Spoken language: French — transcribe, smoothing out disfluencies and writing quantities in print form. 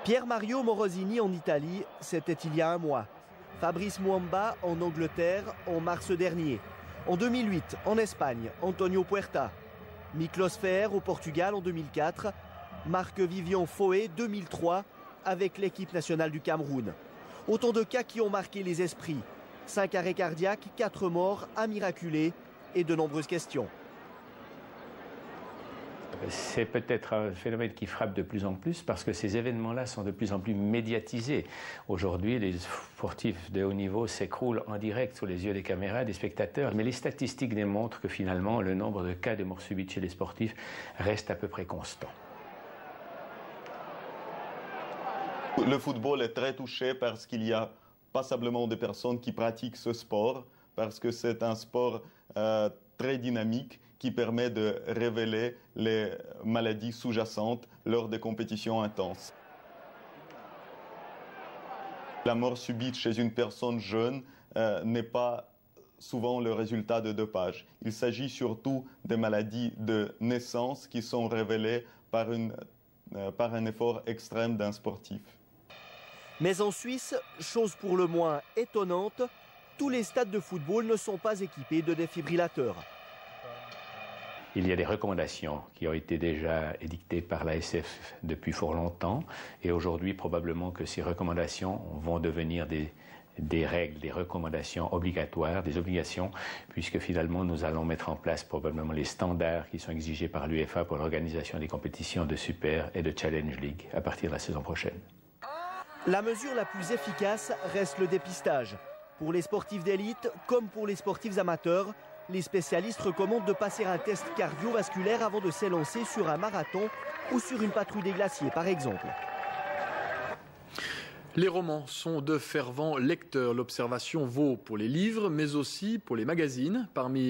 Pier Mario Morosini en Italie, c'était il y a un mois. Fabrice Muamba en Angleterre en mars dernier. En 2008, en Espagne, Antonio Puerta. Miklos Feher au Portugal en 2004. Marc-Vivian Foé 2003 avec l'équipe nationale du Cameroun. Autant de cas qui ont marqué les esprits. 5 arrêts cardiaques, 4 morts, un miraculé et de nombreuses questions. C'est peut-être un phénomène qui frappe de plus en plus parce que ces événements-là sont de plus en plus médiatisés. Aujourd'hui, les sportifs de haut niveau s'écroulent en direct sous les yeux des caméras, des spectateurs. Mais les statistiques démontrent que finalement, le nombre de cas de mort subite chez les sportifs reste à peu près constant. Le football est très touché parce qu'il y a passablement de personnes qui pratiquent ce sport, parce que c'est un sport très dynamique qui permet de révéler les maladies sous-jacentes lors des compétitions intenses. La mort subite chez une personne jeune n'est pas souvent le résultat de dopage. Il s'agit surtout des maladies de naissance qui sont révélées par un effort extrême d'un sportif. Mais en Suisse, chose pour le moins étonnante, tous les stades de football ne sont pas équipés de défibrillateurs. Il y a des recommandations qui ont été déjà édictées par l'ASF depuis fort longtemps et aujourd'hui probablement que ces recommandations vont devenir des règles, des recommandations obligatoires, des obligations, puisque finalement nous allons mettre en place probablement les standards qui sont exigés par l'UEFA pour l'organisation des compétitions de Super et de Challenge League à partir de la saison prochaine. La mesure la plus efficace reste le dépistage. Pour les sportifs d'élite comme pour les sportifs amateurs, les spécialistes recommandent de passer un test cardiovasculaire avant de s'élancer sur un marathon ou sur une patrouille des glaciers par exemple. Les romans sont de fervents lecteurs. L'observation vaut pour les livres mais aussi pour les magazines. Parmi